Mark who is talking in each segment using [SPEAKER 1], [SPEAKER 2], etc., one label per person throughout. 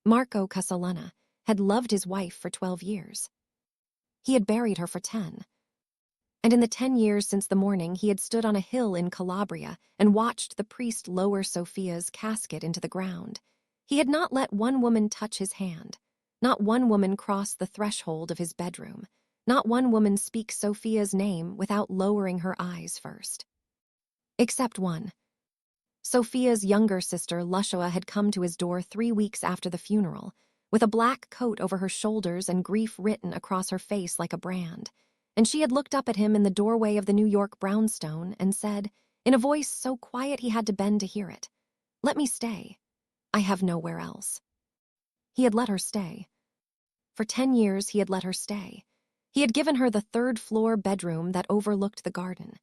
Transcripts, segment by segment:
[SPEAKER 1] Marco Castellano had loved his wife for 12 years. He had buried her for 10. And in the 10 years since the morning, he had stood on a hill in Calabria and watched the priest lower Sofia's casket into the ground. He had not let one woman touch his hand, not one woman cross the threshold of his bedroom, not one woman speak Sofia's name without lowering her eyes first. Except one. Sofia's younger sister, Luscia, had come to his door 3 weeks after the funeral, with a black coat over her shoulders and grief written across her face like a brand. And she had looked up at him in the doorway of the New York brownstone and said, in a voice so quiet he had to bend to hear it, "Let me stay. I have nowhere else." He had let her stay. For 10 years he had let her stay. He had given her the third-floor bedroom that overlooked the garden.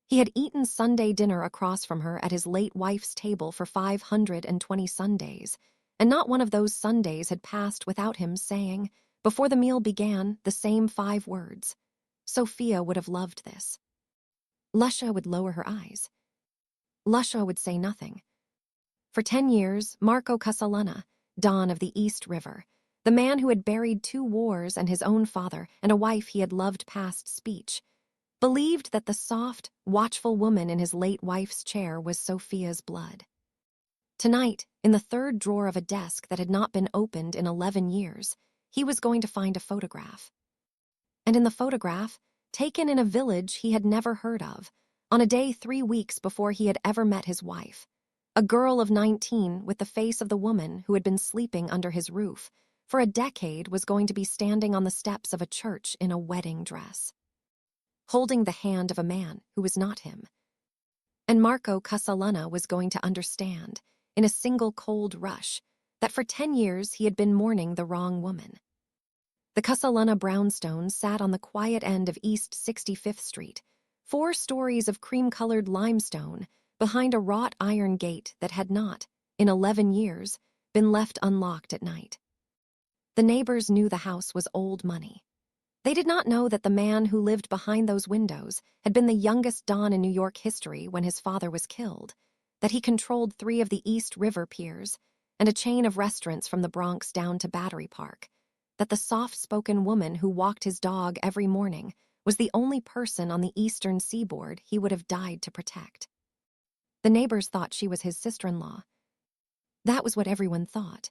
[SPEAKER 1] He had eaten Sunday dinner across from her at his late wife's table for 520 Sundays, and not one of those Sundays had passed without him saying, before the meal began, the same 5 words. Sofia would have loved this. Luscia would lower her eyes. Luscia would say nothing. For 10 years, Marco Castellano, Don of the East River, the man who had buried 2 wars and his own father and a wife he had loved past speech, believed that the soft, watchful woman in his late wife's chair was Sofia's blood. Tonight, in the third drawer of a desk that had not been opened in 11 years, he was going to find a photograph. And in the photograph, taken in a village he had never heard of, on a day 3 weeks before he had ever met his wife, a girl of 19 with the face of the woman who had been sleeping under his roof for a decade was going to be standing on the steps of a church in a wedding dress, holding the hand of a man who was not him. And Marco Castellano was going to understand, in a single cold rush, that for 10 years he had been mourning the wrong woman. The Castellano brownstone sat on the quiet end of East 65th Street, 4 stories of cream-colored limestone behind a wrought iron gate that had not, in 11 years, been left unlocked at night. The neighbors knew the house was old money. They did not know that the man who lived behind those windows had been the youngest Don in New York history when his father was killed, that he controlled 3 of the East River piers and a chain of restaurants from the Bronx down to Battery Park, that the soft-spoken woman who walked his dog every morning was the only person on the eastern seaboard he would have died to protect. The neighbors thought she was his sister-in-law. That was what everyone thought.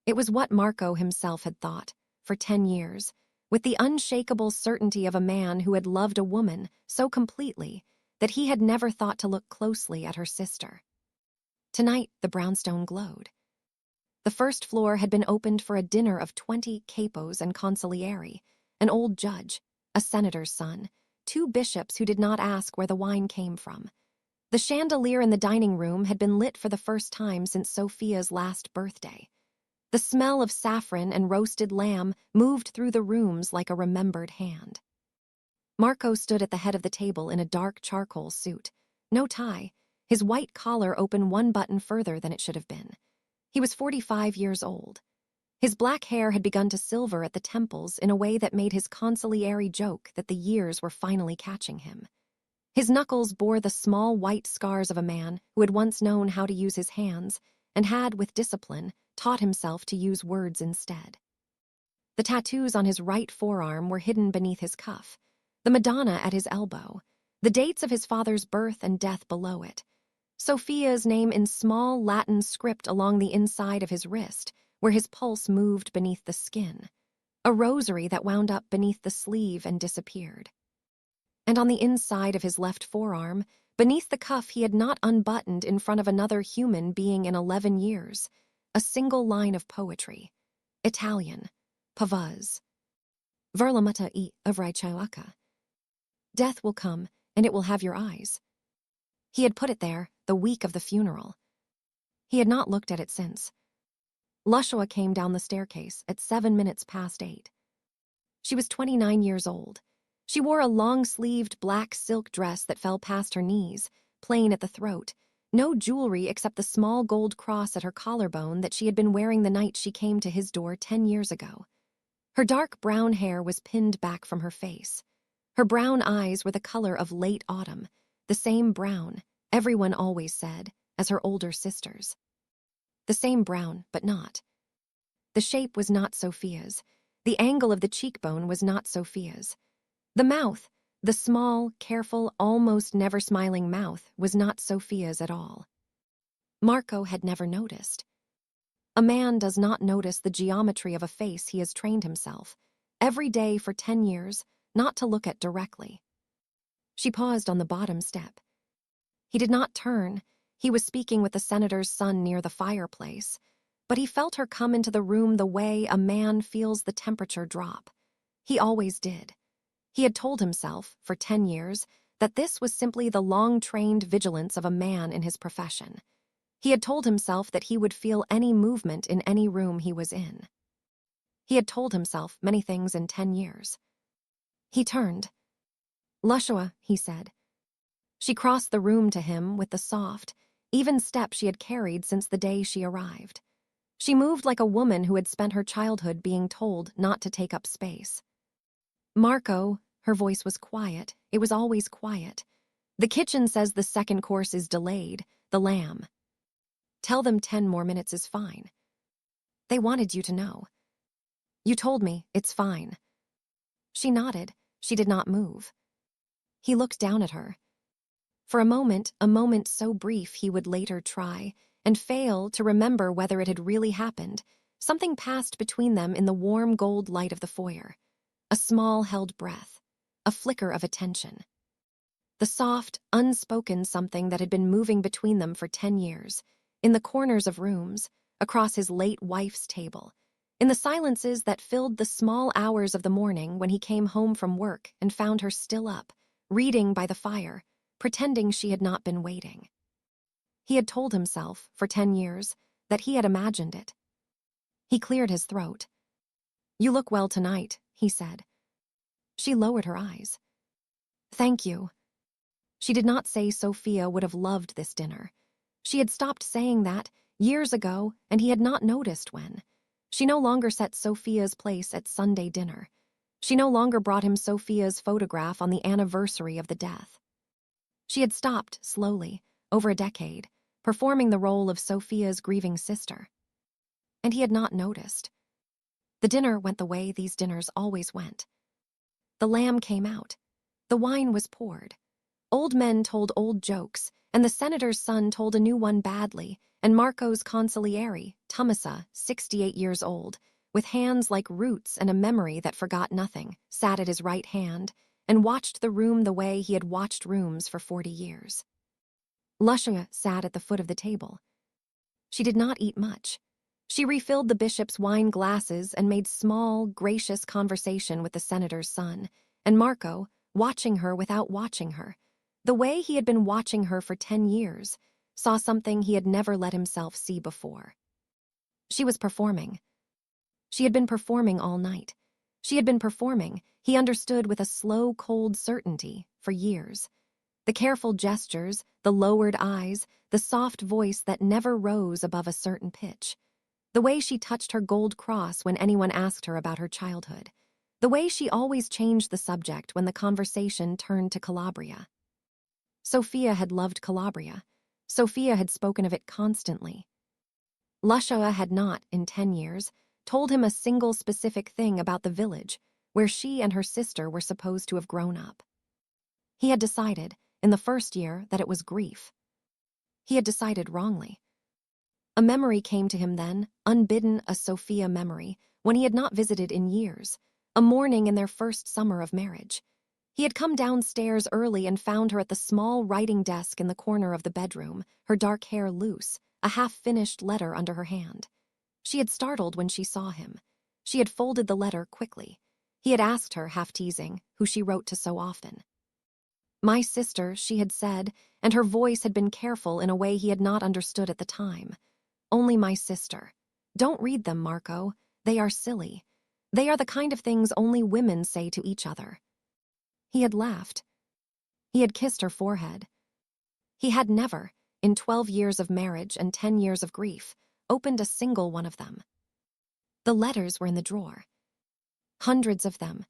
[SPEAKER 1] It was what Marco himself had thought, for 10 years, with the unshakable certainty of a man who had loved a woman so completely that he had never thought to look closely at her sister. Tonight, the brownstone glowed. The first floor had been opened for a dinner of 20 capos and consiglieri, an old judge, a senator's son, 2 bishops who did not ask where the wine came from. The chandelier in the dining room had been lit for the first time since Sofia's last birthday. The smell of saffron and roasted lamb moved through the rooms like a remembered hand. Marco stood at the head of the table in a dark charcoal suit, no tie, his white collar open 1 button further than it should have been. He was 45 years old. His black hair had begun to silver at the temples in a way that made his consigliere joke that the years were finally catching him. His knuckles bore the small white scars of a man who had once known how to use his hands and had, with discipline, taught himself to use words instead. The tattoos on his right forearm were hidden beneath his cuff, the Madonna at his elbow, the dates of his father's birth and death below it, Sofia's name in small Latin script along the inside of his wrist, where his pulse moved beneath the skin, a rosary that wound up beneath the sleeve and disappeared. And on the inside of his left forearm, beneath the cuff he had not unbuttoned in front of another human being in 11 years, a single line of poetry, Italian, Pavaz. Verlamata I avraichaiwaka. Death will come, and it will have your eyes. He had put it there the week of the funeral. He had not looked at it since. Luscia came down the staircase at 7 minutes past 8. She was 29 years old. She wore a long-sleeved black silk dress that fell past her knees, plain at the throat, no jewelry except the small gold cross at her collarbone that she had been wearing the night she came to his door 10 years ago. Her dark brown hair was pinned back from her face. Her brown eyes were the color of late autumn, the same brown, everyone always said, as her older sister's. The same brown, but not. The shape was not Sofia's. The angle of the cheekbone was not Sofia's. The mouth, the small, careful, almost never smiling mouth, was not Sofia's at all. Marco had never noticed. A man does not notice the geometry of a face he has trained himself, every day for 10 years, not to look at directly. She paused on the bottom step. He did not turn. He was speaking with the senator's son near the fireplace, but he felt her come into the room the way a man feels the temperature drop. He always did. He had told himself, for 10 years, that this was simply the long-trained vigilance of a man in his profession. He had told himself that he would feel any movement in any room he was in. He had told himself many things in 10 years. He turned. "Lushua," he said. She crossed the room to him with the soft, even step she had carried since the day she arrived. She moved like a woman who had spent her childhood being told not to take up space. "Marco," her voice was quiet. It was always quiet. "The kitchen says the second course is delayed, the lamb. Tell them 10 more minutes is fine. They wanted you to know. You told me, it's fine." She nodded. She did not move. He looked down at her. For a moment so brief he would later try, and fail to remember whether it had really happened, something passed between them in the warm gold light of the foyer. A small held breath, a flicker of attention. The soft, unspoken something that had been moving between them for 10 years, in the corners of rooms, across his late wife's table, in the silences that filled the small hours of the morning when he came home from work and found her still up, reading by the fire, pretending she had not been waiting. He had told himself, for 10 years, that he had imagined it. He cleared his throat. "You look well tonight," he said. She lowered her eyes. "Thank you." She did not say Sofia would have loved this dinner. She had stopped saying that years ago, and he had not noticed when. She no longer set Sofia's place at Sunday dinner. She no longer brought him Sofia's photograph on the anniversary of the death. She had stopped, slowly, over a decade, performing the role of Sofia's grieving sister. And he had not noticed. The dinner went the way these dinners always went. The lamb came out. The wine was poured. Old men told old jokes, and the senator's son told a new one badly, and Marco's consigliere, Tomasa, 68 years old, with hands like roots and a memory that forgot nothing, sat at his right hand and watched the room the way he had watched rooms for 40 years. Lushua sat at the foot of the table. She did not eat much. She refilled the bishop's wine glasses and made small, gracious conversation with the senator's son, and Marco, watching her without watching her, the way he had been watching her for 10 years, saw something he had never let himself see before. She was performing. She had been performing all night. She had been performing, he understood with a slow, cold certainty, for years. The careful gestures, the lowered eyes, the soft voice that never rose above a certain pitch. The way she touched her gold cross when anyone asked her about her childhood. The way she always changed the subject when the conversation turned to Calabria. Sofia had loved Calabria. Sofia had spoken of it constantly. Lushua had not, in 10 years, told him a single specific thing about the village where she and her sister were supposed to have grown up. He had decided, in the first year, that it was grief. He had decided wrongly. A memory came to him then, unbidden, a Sofia memory, when he had not visited in years, a morning in their first summer of marriage. He had come downstairs early and found her at the small writing desk in the corner of the bedroom, her dark hair loose, a half-finished letter under her hand. She had startled when she saw him. She had folded the letter quickly. He had asked her, half teasing, who she wrote to so often. "My sister," she had said, and her voice had been careful in a way he had not understood at the time. "Only my sister. Don't read them, Marco. They are silly. They are the kind of things only women say to each other." He had laughed. He had kissed her forehead. He had never, in 12 years of marriage and 10 years of grief, opened a single one of them. The letters were in the drawer. Hundreds of them.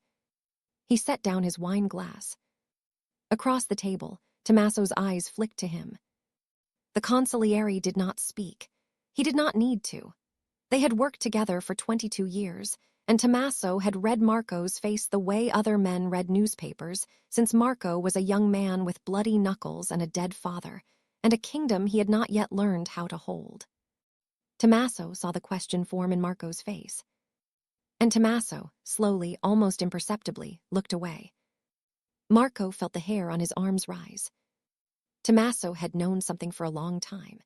[SPEAKER 1] He set down his wine glass. Across the table, Tommaso's eyes flicked to him. The consigliere did not speak. He did not need to. They had worked together for 22 years, and Tommaso had read Marco's face the way other men read newspapers, since Marco was a young man with bloody knuckles and a dead father, and a kingdom he had not yet learned how to hold. Tommaso saw the question form in Marco's face. And Tommaso, slowly, almost imperceptibly, looked away. Marco felt the hair on his arms rise. Tommaso had known something for a long time.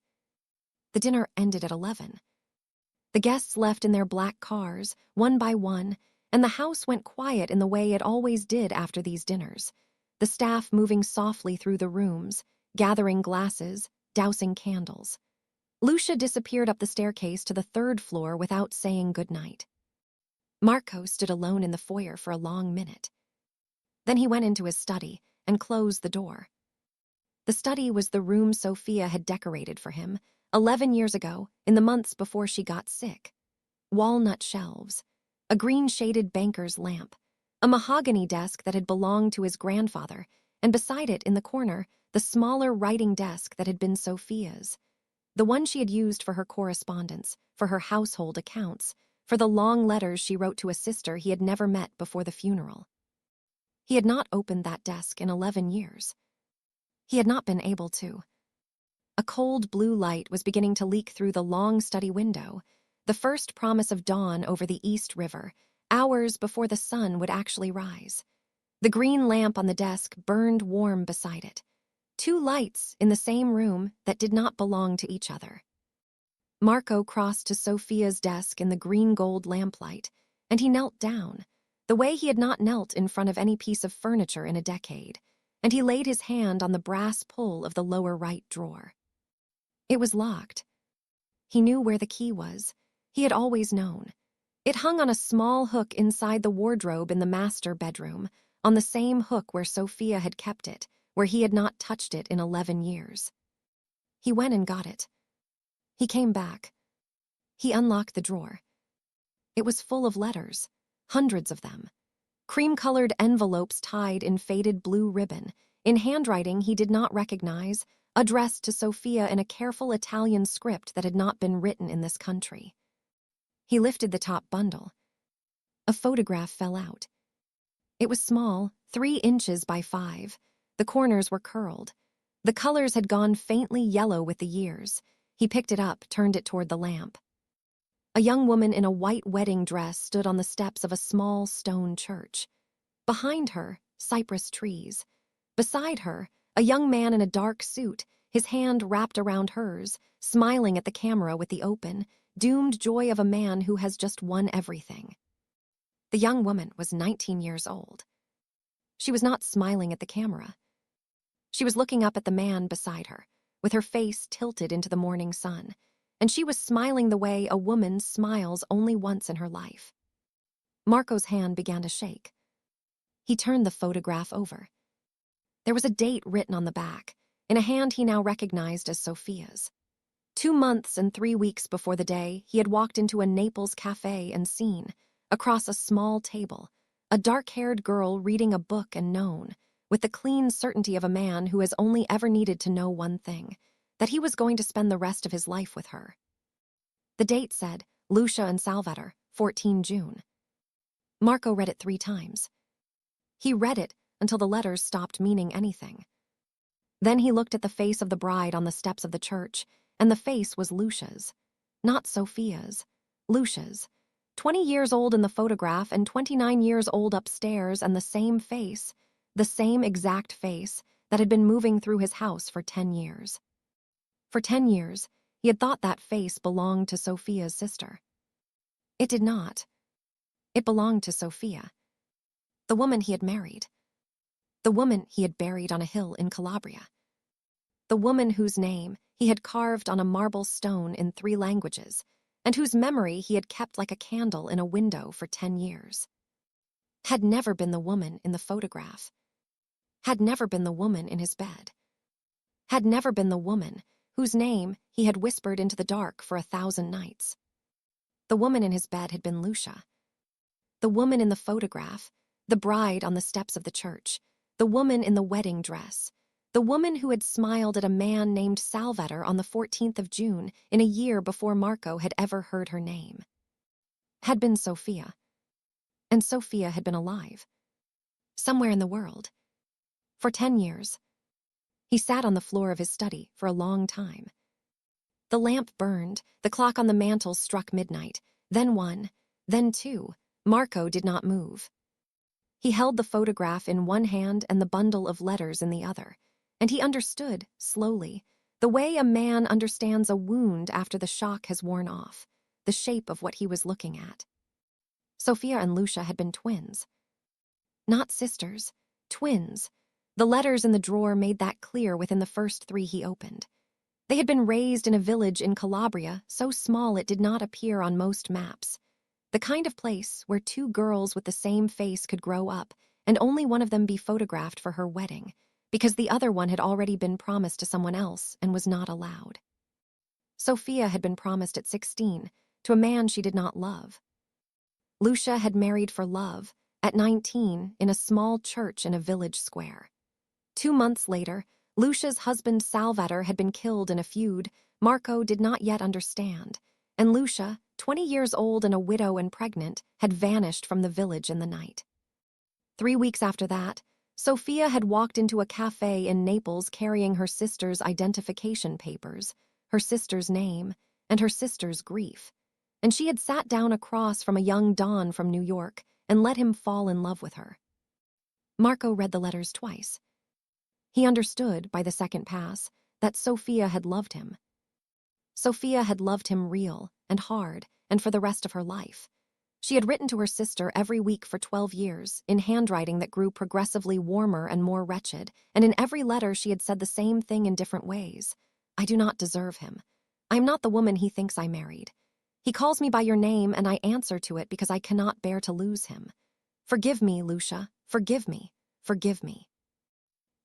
[SPEAKER 1] The dinner ended at 11. The guests left in their black cars, one by one, and the house went quiet in the way it always did after these dinners, the staff moving softly through the rooms, gathering glasses, dousing candles. Lucia disappeared up the staircase to the 3rd floor without saying goodnight. Marco stood alone in the foyer for a long minute. Then he went into his study and closed the door. The study was the room Sofia had decorated for him 11 years ago, in the months before she got sick. Walnut shelves, a green-shaded banker's lamp, a mahogany desk that had belonged to his grandfather, and beside it, in the corner, the smaller writing desk that had been Sofia's, the one she had used for her correspondence, for her household accounts, for the long letters she wrote to a sister he had never met before the funeral. He had not opened that desk in 11 years. He had not been able to. A cold blue light was beginning to leak through the long study window, the first promise of dawn over the East River, hours before the sun would actually rise. The green lamp on the desk burned warm beside it. 2 lights in the same room that did not belong to each other. Marco crossed to Sofia's desk in the green-gold lamplight, and he knelt down, the way he had not knelt in front of any piece of furniture in a decade, and he laid his hand on the brass pull of the lower right drawer. It was locked. He knew where the key was. He had always known. It hung on a small hook inside the wardrobe in the master bedroom, on the same hook where Sofia had kept it, where he had not touched it in 11 years. He went and got it. He came back. He unlocked the drawer. It was full of letters, hundreds of them. Cream-colored envelopes tied in faded blue ribbon, in handwriting he did not recognize, addressed to Sofia in a careful Italian script that had not been written in this country. He lifted the top bundle. A photograph fell out. It was small, 3 inches by 5. The corners were curled. The colors had gone faintly yellow with the years. He picked it up, turned it toward the lamp. A young woman in a white wedding dress stood on the steps of a small stone church. Behind her, cypress trees. Beside her, a young man in a dark suit, his hand wrapped around hers, smiling at the camera with the open, doomed joy of a man who has just won everything. The young woman was 19 years old. She was not smiling at the camera. She was looking up at the man beside her, with her face tilted into the morning sun, and she was smiling the way a woman smiles only once in her life. Marco's hand began to shake. He turned the photograph over. There was a date written on the back, in a hand he now recognized as Sofia's. 2 months and 3 weeks before the day, he had walked into a Naples cafe and seen, across a small table, a dark-haired girl reading a book and known, with the clean certainty of a man who has only ever needed to know one thing, that he was going to spend the rest of his life with her. The date said, Lucia and Salvatore, 14 June. Marco read it 3 times. He read it until the letters stopped meaning anything. Then he looked at the face of the bride on the steps of the church, and the face was Lucia's. Not Sofia's. Lucia's. 20 years old in the photograph and 29 years old upstairs, and the same exact face that had been moving through his house for 10 years. For 10 years, he had thought that face belonged to Sofia's sister. It did not. It belonged to Sofia, the woman he had married, the woman he had buried on a hill in Calabria, the woman whose name he had carved on a marble stone in 3 languages, and whose memory he had kept like a candle in a window for 10 years. Had never been the woman in the photograph. Had never been the woman in his bed. Had never been the woman whose name he had whispered into the dark for 1,000 nights. The woman in his bed had been Lucia. The woman in the photograph, the bride on the steps of the church, the woman in the wedding dress, The woman who had smiled at a man named Salvator on the 14th of June in a year before Marco had ever heard her name, had been Sofia. And Sofia had been alive. Somewhere in the world. For 10 years. He sat on the floor of his study for a long time. The lamp burned, the clock on the mantel struck midnight, then 1, then 2. Marco did not move. He held the photograph in one hand and the bundle of letters in the other, and he understood, slowly, the way a man understands a wound after the shock has worn off, the shape of what he was looking at. Sofia and Lucia had been twins. Not sisters, twins. The letters in the drawer made that clear within the first 3 he opened. They had been raised in a village in Calabria, so small it did not appear on most maps. The kind of place where 2 girls with the same face could grow up and only one of them be photographed for her wedding, because the other one had already been promised to someone else and was not allowed. Sofia had been promised at 16 to a man she did not love. Lucia had married for love at 19 in a small church in a village square. 2 months later, Lucia's husband Salvator had been killed in a feud Marco did not yet understand, and Lucia, 20 years old and a widow and pregnant, had vanished from the village in the night. 3 weeks after that, Sofia had walked into a cafe in Naples carrying her sister's identification papers, her sister's name, and her sister's grief, and she had sat down across from a young Don from New York and let him fall in love with her. Marco read the letters twice. He understood, by the second pass, that Sofia had loved him. Sofia had loved him real and hard and for the rest of her life. She had written to her sister every week for 12 years, in handwriting that grew progressively warmer and more wretched, and in every letter she had said the same thing in different ways. I do not deserve him. I am not the woman he thinks I married. He calls me by your name and I answer to it because I cannot bear to lose him. Forgive me, Lucia. Forgive me. Forgive me.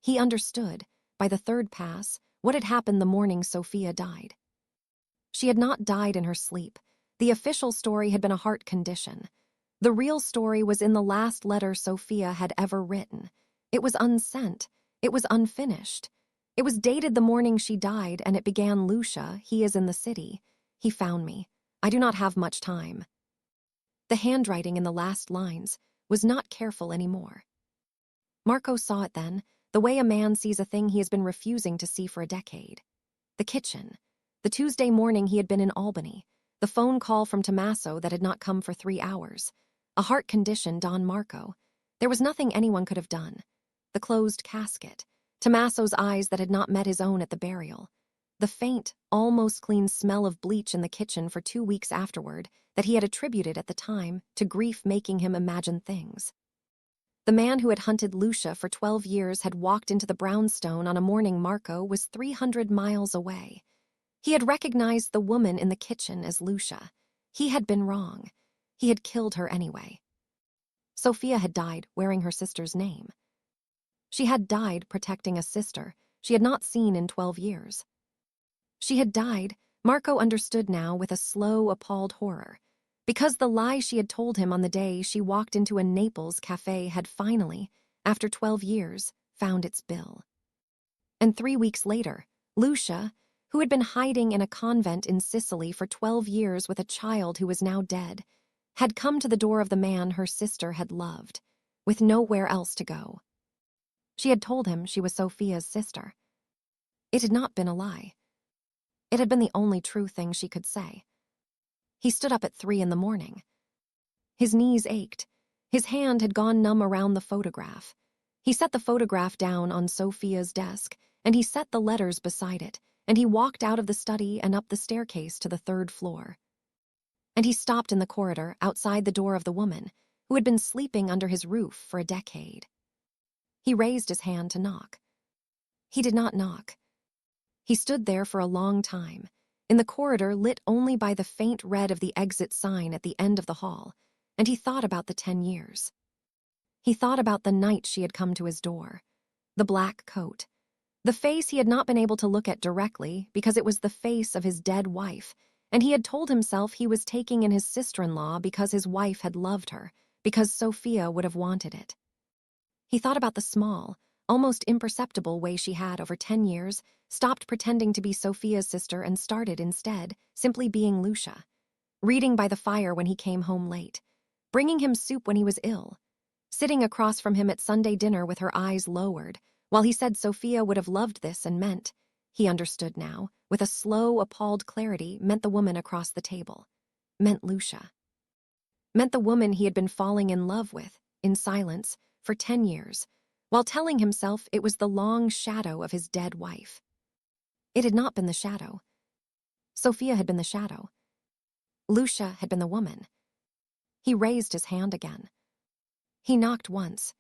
[SPEAKER 1] He understood, by the third pass, what had happened the morning Sofia died. She had not died in her sleep. The official story had been a heart condition. The real story was in the last letter Sofia had ever written. It was unsent. It was unfinished. It was dated the morning she died, and it began, Lucia, he is in the city. He found me. I do not have much time. The handwriting in the last lines was not careful anymore. Marco saw it then, the way a man sees a thing he has been refusing to see for a decade. The kitchen. The Tuesday morning he had been in Albany. The phone call from Tommaso that had not come for 3 hours. A heart condition, Don Marco. There was nothing anyone could have done. The closed casket. Tommaso's eyes that had not met his own at the burial. The faint, almost clean smell of bleach in the kitchen for 2 weeks afterward that he had attributed at the time to grief making him imagine things. The man who had hunted Lucia for 12 years had walked into the brownstone on a morning Marco was 300 miles away. He had recognized the woman in the kitchen as Lucia. He had been wrong. He had killed her anyway. Sofia had died wearing her sister's name. She had died protecting a sister she had not seen in 12 years. She had died, Marco understood now with a slow, appalled horror, because the lie she had told him on the day she walked into a Naples cafe had finally, after 12 years, found its bill. And 3 weeks later, Lucia, who had been hiding in a convent in Sicily for 12 years with a child who was now dead, had come to the door of the man her sister had loved, with nowhere else to go. She had told him she was Sofia's sister. It had not been a lie. It had been the only true thing she could say. He stood up at 3 in the morning. His knees ached. His hand had gone numb around the photograph. He set the photograph down on Sofia's desk, and he set the letters beside it, and he walked out of the study and up the staircase to the 3rd floor. And he stopped in the corridor outside the door of the woman who had been sleeping under his roof for a decade. He raised his hand to knock. He did not knock. He stood there for a long time, in the corridor lit only by the faint red of the exit sign at the end of the hall, and he thought about the 10 years. He thought about the night she had come to his door, the black coat, the face he had not been able to look at directly because it was the face of his dead wife, and he had told himself he was taking in his sister-in-law because his wife had loved her, because Sofia would have wanted it. He thought about the small, almost imperceptible way she had over 10 years, stopped pretending to be Sofia's sister and started instead simply being Lucia. Reading by the fire when he came home late, bringing him soup when he was ill, sitting across from him at Sunday dinner with her eyes lowered, while he said Sofia would have loved this and meant, he understood now, with a slow, appalled clarity, meant the woman across the table. Meant Lucia. Meant the woman he had been falling in love with, in silence, for 10 years, while telling himself it was the long shadow of his dead wife. It had not been the shadow. Sofia had been the shadow. Lucia had been the woman. He raised his hand again. He knocked once.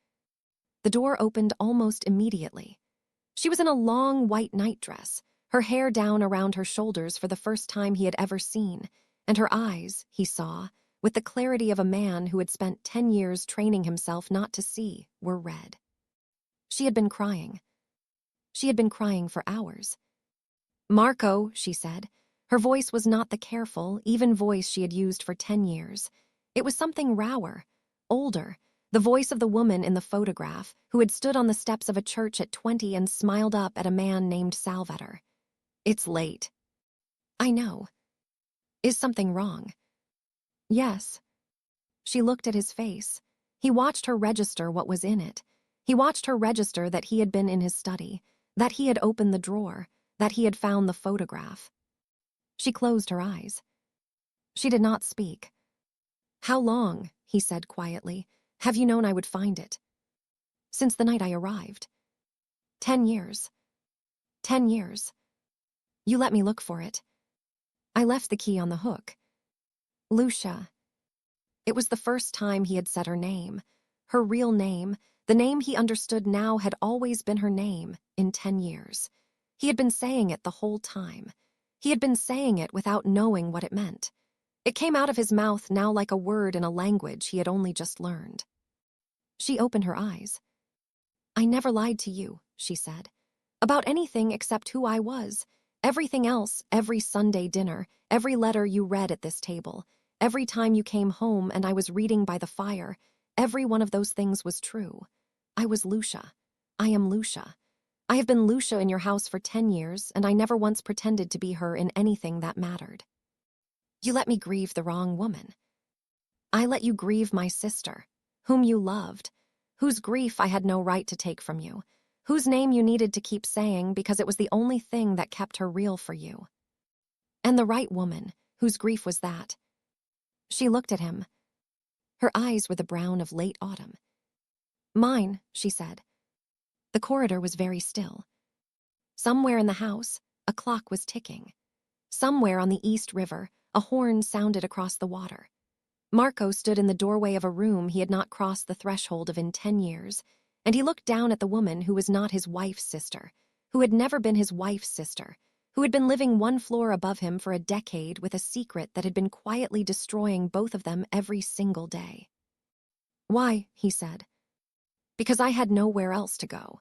[SPEAKER 1] The door opened almost immediately. She was in a long white nightdress, her hair down around her shoulders for the first time he had ever seen, and her eyes, he saw, with the clarity of a man who had spent 10 years training himself not to see, were red. She had been crying. She had been crying for hours. "Marco," she said. Her voice was not the careful, even voice she had used for 10 years. It was something rawer, older, the voice of the woman in the photograph who had stood on the steps of a church at 20 and smiled up at a man named Salvator. "It's late." "I know. Is something wrong?" "Yes." She looked at his face. He watched her register what was in it. He watched her register that he had been in his study, that he had opened the drawer, that he had found the photograph. She closed her eyes. She did not speak. "How long," he said quietly, "have you known I would find it?" "Since the night I arrived." 10 years. 10 years. "You let me look for it." "I left the key on the hook." "Lucia." It was the first time he had said her name. Her real name, the name he understood now had always been her name in 10 years. He had been saying it the whole time. He had been saying it without knowing what it meant. It came out of his mouth now like a word in a language he had only just learned. She opened her eyes. "I never lied to you," she said. "About anything except who I was. Everything else, every Sunday dinner, every letter you read at this table, every time you came home and I was reading by the fire, every one of those things was true. I was Lucia. I am Lucia. I have been Lucia in your house for 10 years, and I never once pretended to be her in anything that mattered. You let me grieve the wrong woman. I let you grieve my sister, whom you loved, whose grief I had no right to take from you, whose name you needed to keep saying because it was the only thing that kept her real for you. And the right woman, whose grief was that." She looked at him. Her eyes were the brown of late autumn. "Mine," she said. The corridor was very still. Somewhere in the house, a clock was ticking. Somewhere on the East River, a horn sounded across the water. Marco stood in the doorway of a room he had not crossed the threshold of in 10 years, and he looked down at the woman who was not his wife's sister, who had never been his wife's sister, who had been living one floor above him for a decade with a secret that had been quietly destroying both of them every single day. "Why?" he said. "Because I had nowhere else to go.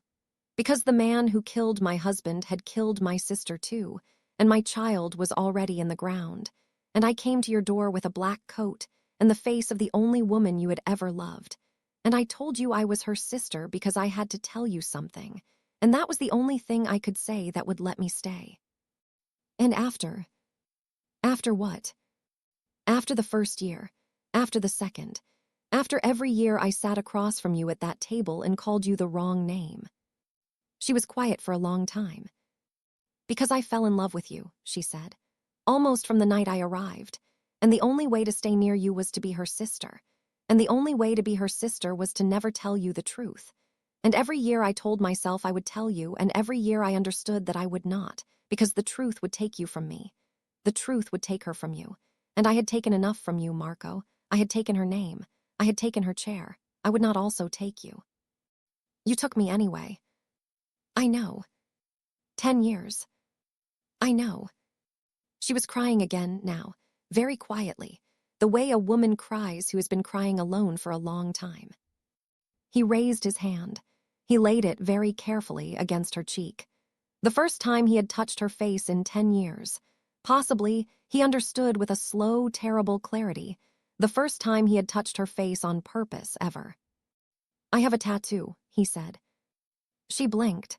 [SPEAKER 1] Because the man who killed my husband had killed my sister too, and my child was already in the ground, and I came to your door with a black coat and the face of the only woman you had ever loved, and I told you I was her sister because I had to tell you something, and that was the only thing I could say that would let me stay. And after what? After the first year, after the second, after every year I sat across from you at that table and called you the wrong name." She was quiet for a long time. "Because I fell in love with you," she said, "almost from the night I arrived, and the only way to stay near you was to be her sister, and the only way to be her sister was to never tell you the truth. And every year I told myself I would tell you, and every year I understood that I would not, because the truth would take you from me. The truth would take her from you. And I had taken enough from you, Marco. I had taken her name. I had taken her chair. I would not also take you. You took me anyway. I know. 10 years. I know." She was crying again now, very quietly, the way a woman cries who has been crying alone for a long time. He raised his hand. He laid it very carefully against her cheek. The first time he had touched her face in 10 years. Possibly, he understood with a slow, terrible clarity, the first time he had touched her face on purpose ever. "I have a tattoo," he said. She blinked.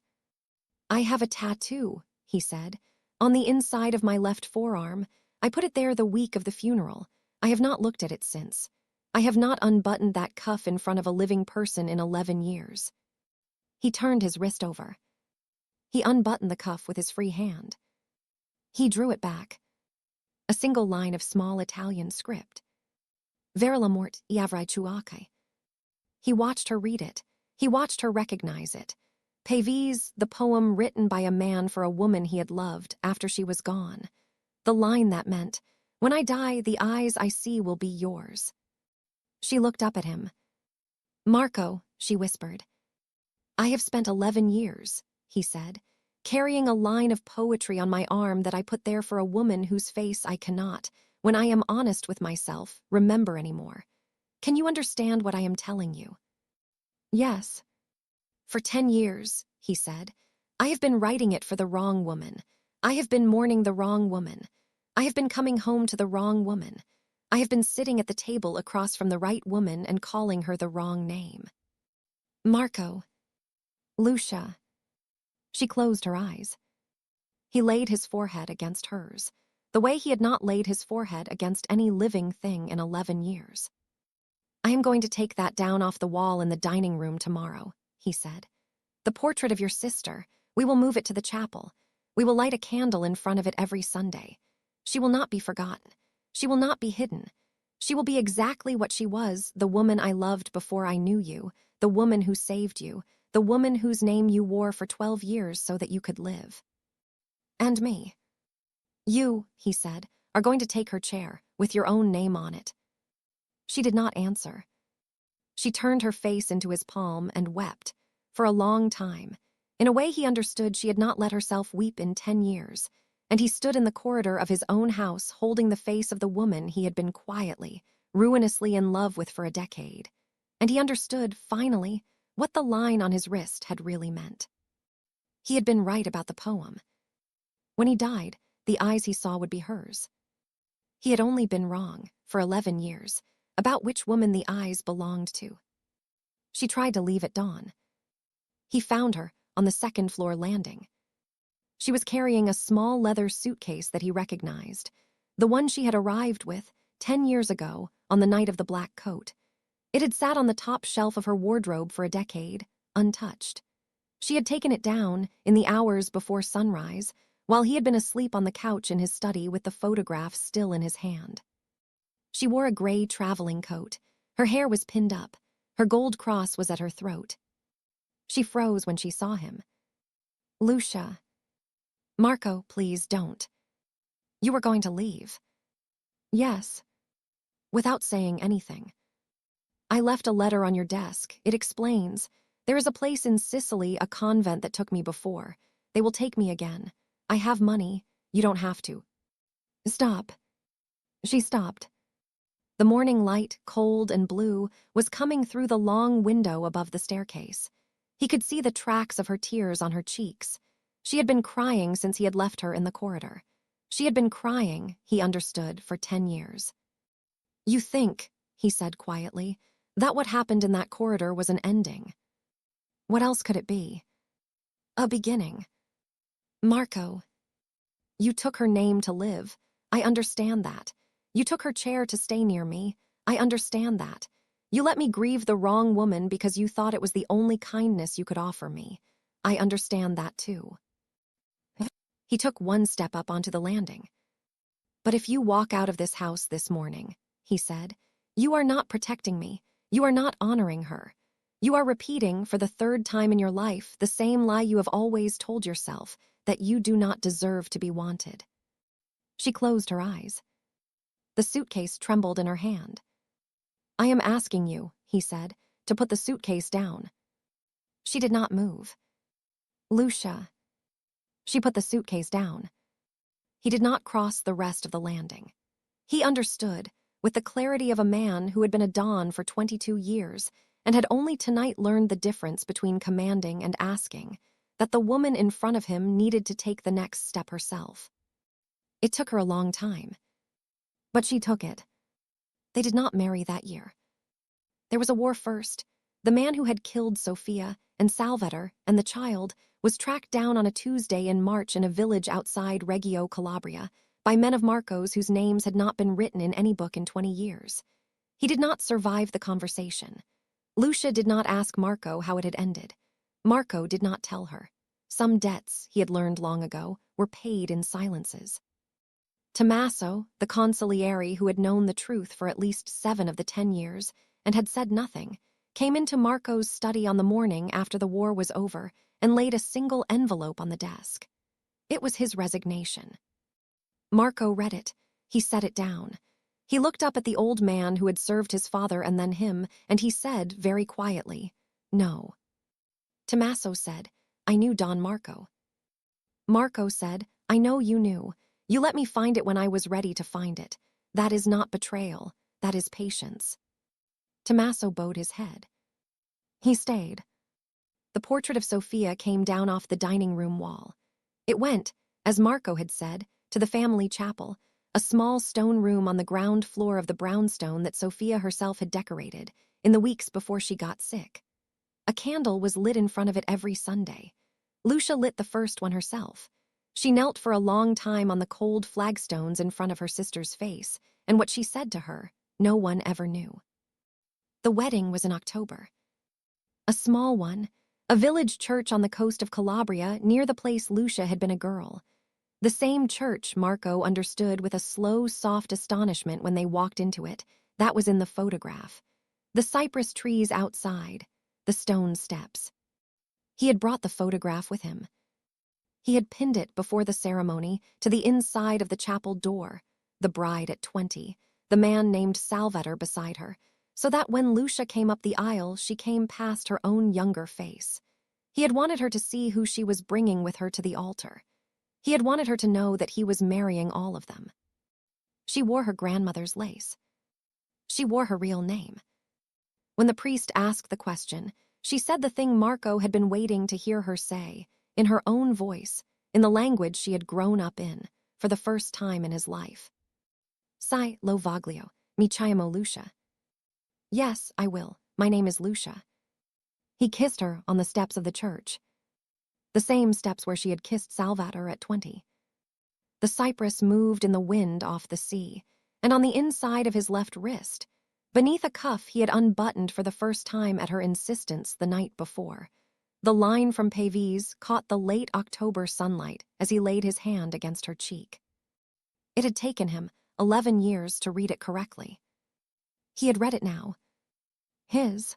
[SPEAKER 1] I have a tattoo, he said, on the inside of my left forearm. I put it there the week of the funeral. I have not looked at it since. I have not unbuttoned that cuff in front of a living person in 11 years. He turned his wrist over. He unbuttoned the cuff with his free hand. He drew it back. A single line of small Italian script. Vers la mort y avrai tuaque. He watched her read it. He watched her recognize it. Pavese, the poem written by a man for a woman he had loved after she was gone. The line that meant, when I die, the eyes I see will be yours. She looked up at him. Marco, she whispered. I have spent 11 years, he said, carrying a line of poetry on my arm that I put there for a woman whose face I cannot, when I am honest with myself, remember anymore. Can you understand what I am telling you? Yes. For 10 years, he said, I have been writing it for the wrong woman. I have been mourning the wrong woman. I have been coming home to the wrong woman. I have been sitting at the table across from the right woman and calling her the wrong name. Marco. Lucia. She closed her eyes. He laid his forehead against hers, the way he had not laid his forehead against any living thing in 11 years. I am going to take that down off the wall in the dining room tomorrow, he said. The portrait of your sister, we will move it to the chapel. We will light a candle in front of it every Sunday. She will not be forgotten. She will not be hidden. She will be exactly what she was, the woman I loved before I knew you, the woman who saved you, the woman whose name you wore for 12 years so that you could live. And me. You, he said, are going to take her chair, with your own name on it. She did not answer. She turned her face into his palm and wept, for a long time. In a way he understood she had not let herself weep in 10 years, and he stood in the corridor of his own house holding the face of the woman he had been quietly, ruinously in love with for a decade. And he understood, finally, what the line on his wrist had really meant. He had been right about the poem. When he died, the eyes he saw would be hers. He had only been wrong, for 11 years, about which woman the eyes belonged to. She tried to leave at dawn. He found her on the second-floor landing. She was carrying a small leather suitcase that he recognized, the one she had arrived with 10 years ago on the night of the black coat. It had sat on the top shelf of her wardrobe for a decade, untouched. She had taken it down in the hours before sunrise, while he had been asleep on the couch in his study with the photograph still in his hand. She wore a gray traveling coat. Her hair was pinned up. Her gold cross was at her throat. She froze when she saw him. Lucia. Marco, please don't. You were going to leave. Yes. Without saying anything. I left a letter on your desk. It explains. There is a place in Sicily, a convent that took me before. They will take me again. I have money. You don't have to. Stop. She stopped. The morning light, cold and blue, was coming through the long window above the staircase. He could see the tracks of her tears on her cheeks. She had been crying since he had left her in the corridor. She had been crying, he understood, for 10 years. You think, he said quietly, that what happened in that corridor was an ending. What else could it be? A beginning. Marco. You took her name to live. I understand that. You took her chair to stay near me. I understand that. You let me grieve the wrong woman because you thought it was the only kindness you could offer me. I understand that too. He took one step up onto the landing. But if you walk out of this house this morning, he said, you are not protecting me. You are not honoring her. You are repeating, for the 3rd time in your life, the same lie you have always told yourself, that you do not deserve to be wanted. She closed her eyes. The suitcase trembled in her hand. I am asking you, he said, to put the suitcase down. She did not move. Lucia. She put the suitcase down. He did not cross the rest of the landing. He understood, with the clarity of a man who had been a Don for 22 years and had only tonight learned the difference between commanding and asking, that the woman in front of him needed to take the next step herself. It took her a long time. But she took it. They did not marry that year. There was a war first. The man who had killed Sofia and Salvator, and the child, was tracked down on a Tuesday in March in a village outside Reggio, Calabria, by men of Marco's whose names had not been written in any book in 20 years. He did not survive the conversation. Lucia did not ask Marco how it had ended. Marco did not tell her. Some debts, he had learned long ago, were paid in silences. Tommaso, the consigliere who had known the truth for at least 7 of the 10 years and had said nothing, came into Marco's study on the morning after the war was over and laid a single envelope on the desk. It was his resignation. Marco read it. He set it down. He looked up at the old man who had served his father and then him, and he said very quietly, "No." Tommaso said, "I knew Don Marco." Marco said, "I know you knew. You let me find it when I was ready to find it. That is not betrayal. That is patience." Tommaso bowed his head. He stayed. The portrait of Sofia came down off the dining room wall. It went, as Marco had said, to the family chapel, a small stone room on the ground floor of the brownstone that Sofia herself had decorated in the weeks before she got sick. A candle was lit in front of it every Sunday. Lucia lit the first one herself. She knelt for a long time on the cold flagstones in front of her sister's face, and what she said to her, no one ever knew. The wedding was in October. A small one, a village church on the coast of Calabria near the place Lucia had been a girl. The same church Marco understood with a slow, soft astonishment when they walked into it. That was in the photograph. The cypress trees outside, the stone steps. He had brought the photograph with him. He had pinned it before the ceremony to the inside of the chapel door, the bride at 20, the man named Salvator beside her, so that when Lucia came up the aisle, she came past her own younger face. He had wanted her to see who she was bringing with her to the altar. He had wanted her to know that he was marrying all of them. She wore her grandmother's lace. She wore her real name. When the priest asked the question, she said the thing Marco had been waiting to hear her say, in her own voice, in the language she had grown up in, for the first time in his life. "Sai lo voglio, mi chiamo Lucia." "Yes, I will. My name is Lucia." He kissed her on the steps of the church. The same steps where she had kissed Salvator at 20. The cypress moved in the wind off the sea, and on the inside of his left wrist, beneath a cuff he had unbuttoned for the first time at her insistence the night before, the line from Pavese caught the late October sunlight as he laid his hand against her cheek. It had taken him 11 years to read it correctly. He had read it now. His